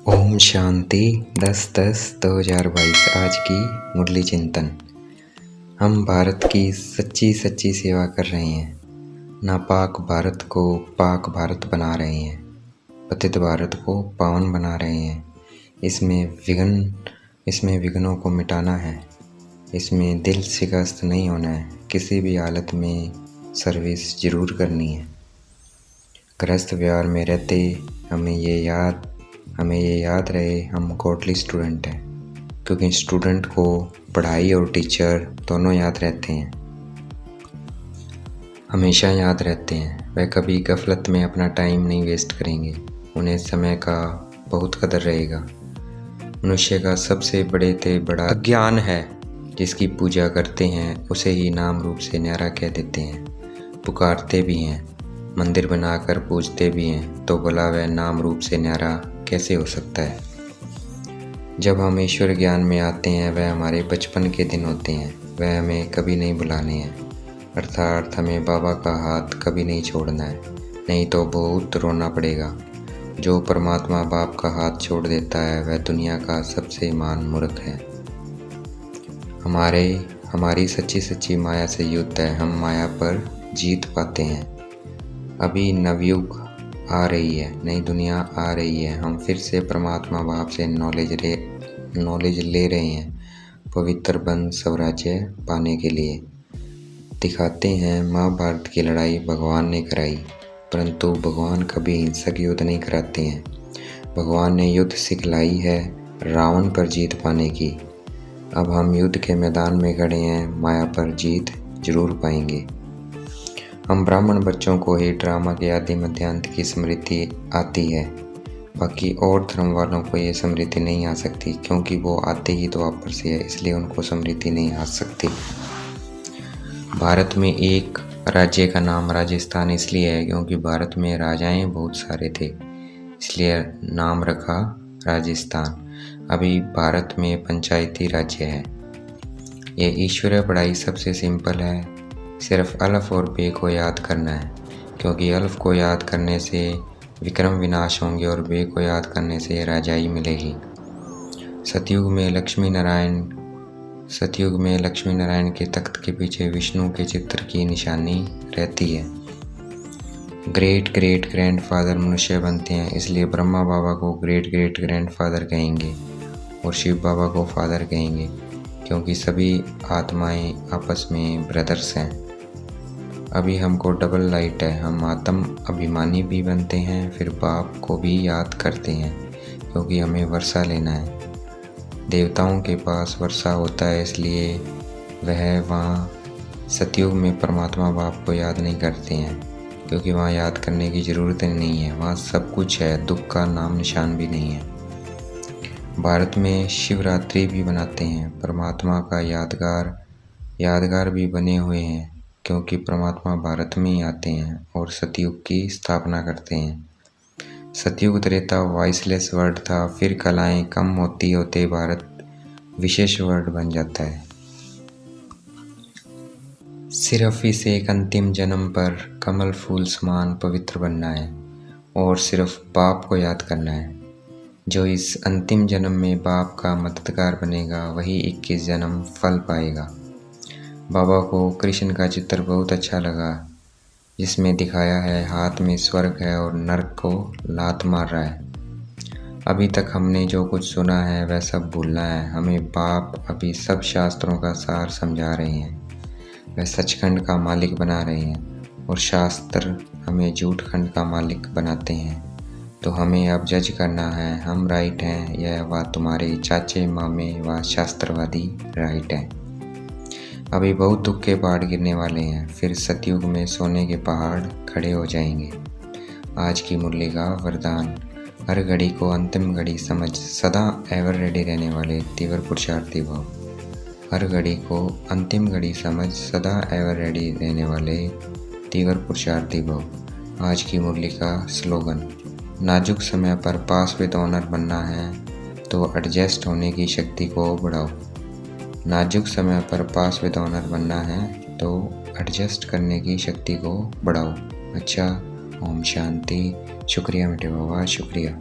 ओम शांति 10/10/2022। आज की मुरली चिंतन। हम भारत की सच्ची सच्ची सेवा कर रहे हैं। नापाक भारत को पाक भारत बना रहे हैं। पतित भारत को पावन बना रहे हैं। इसमें विघ्नों को मिटाना है। इसमें दिल शिकस्त नहीं होना है। किसी भी हालत में सर्विस जरूर करनी है। गृहस्थ व्यवहार में रहते हमें ये याद रहे हम गॉडली स्टूडेंट हैं, क्योंकि स्टूडेंट को पढ़ाई और टीचर दोनों याद रहते हैं, हमेशा याद रहते हैं। वह कभी गफलत में अपना टाइम नहीं वेस्ट करेंगे। उन्हें समय का बहुत कदर रहेगा। मनुष्य का सबसे बड़े से बड़ा अज्ञान है। जिसकी पूजा करते हैं उसे ही नाम रूप से न्यारा कह देते हैं। पुकारते भी हैं, मंदिर बनाकर पूजते भी हैं, तो भला वह नाम रूप से न्यारा कैसे हो सकता है। जब हम ईश्वर ज्ञान में आते हैं वह हमारे बचपन के दिन होते हैं। वह हमें कभी नहीं भुलाने हैं, अर्थात हमें बाबा का हाथ कभी नहीं छोड़ना है, नहीं तो बहुत रोना पड़ेगा। जो परमात्मा बाप का हाथ छोड़ देता है वह दुनिया का सबसे महान मूर्ख है। हमारी सच्ची सच्ची माया से युद्ध है। हम माया पर जीत पाते हैं। अभी नवयुग आ रही है, नई दुनिया आ रही है। हम फिर से परमात्मा बाप से नॉलेज ले रहे हैं, पवित्र बन स्वराज्य पाने के लिए। दिखाते हैं महाभारत की लड़ाई भगवान ने कराई, परंतु भगवान कभी हिंसक युद्ध नहीं कराते हैं। भगवान ने युद्ध सिखलाई है रावण पर जीत पाने की। अब हम युद्ध के मैदान में खड़े हैं, माया पर जीत जरूर पाएंगे। हम ब्राह्मण बच्चों को ही ड्रामा के आदि मध्यांत की स्मृति आती है, बाकी और धर्म वालों को ये स्मृति नहीं आ सकती, क्योंकि वो आते ही द्वापर से है, इसलिए उनको स्मृति नहीं आ सकती। भारत में एक राज्य का नाम राजस्थान इसलिए है क्योंकि भारत में राजाएं बहुत सारे थे, इसलिए नाम रखा राजस्थान। अभी भारत में पंचायती राज्य है। ये ईश्वरीय पढ़ाई सबसे सिंपल है। सिर्फ अल्फ और बे को याद करना है, क्योंकि अल्फ को याद करने से विक्रम विनाश होंगे और बे को याद करने से राजाई मिलेगी। सतयुग में लक्ष्मी नारायण के तख्त के पीछे विष्णु के चित्र की निशानी रहती है। ग्रेट ग्रेट ग्रैंडफादर मनुष्य बनते हैं, इसलिए ब्रह्मा बाबा को ग्रेट ग्रेट ग्रैंडफादर कहेंगे और शिव बाबा को फादर कहेंगे, क्योंकि सभी आत्माएं आपस में ब्रदर्स हैं। अभी हमको डबल लाइट है। हम आत्म अभिमानी भी बनते हैं, फिर बाप को भी याद करते हैं, क्योंकि हमें वर्षा लेना है। देवताओं के पास वर्षा होता है, इसलिए वह वहाँ सतयुग में परमात्मा बाप को याद नहीं करते हैं, क्योंकि वहाँ याद करने की ज़रूरत नहीं है। वहाँ सब कुछ है, दुख का नाम निशान भी नहीं है। भारत में शिवरात्रि भी बनाते हैं। परमात्मा का यादगार भी बने हुए हैं, क्योंकि परमात्मा भारत में ही आते हैं और सतयुग की स्थापना करते हैं। सतयुग त्रेता वॉइसलेस वर्ड था, फिर कलाएं कम होते भारत विशेष वर्ड बन जाता है। सिर्फ इस एक अंतिम जन्म पर कमल फूल समान पवित्र बनना है और सिर्फ बाप को याद करना है। जो इस अंतिम जन्म में बाप का मददगार बनेगा वही 21 जन्म फल पाएगा। बाबा को कृष्ण का चित्र बहुत अच्छा लगा, जिसमें दिखाया है हाथ में स्वर्ग है और नरक को लात मार रहा है। अभी तक हमने जो कुछ सुना है वह सब भूलना है। हमें बाप अभी सब शास्त्रों का सार समझा रहे हैं। वह सचखंड का मालिक बना रहे हैं और शास्त्र हमें झूठखंड का मालिक बनाते हैं। तो हमें अब जज करना है, हम राइट हैं या वह तुम्हारे चाचे मामे व शास्त्रवादी राइट हैं। अभी बहुत दुख के पहाड़ गिरने वाले हैं, फिर सतयुग में सोने के पहाड़ खड़े हो जाएंगे। आज की मुरली का वरदान, हर घड़ी को अंतिम घड़ी समझ सदा एवर रेडी रहने वाले तीव्र पुरुषार्थी भव। हर घड़ी को अंतिम घड़ी समझ सदा एवर रेडी रहने वाले तीव्र पुरुषार्थी भव। आज की मुरली का स्लोगन, नाजुक समय पर पास विद ऑनर बनना है तो एडजस्ट होने की शक्ति को बढ़ाओ। नाजुक समय पर पास विद ऑनर बनना है तो एडजस्ट करने की शक्ति को बढ़ाओ। अच्छा, ओम शांति। शुक्रिया मेरे बाबा, शुक्रिया।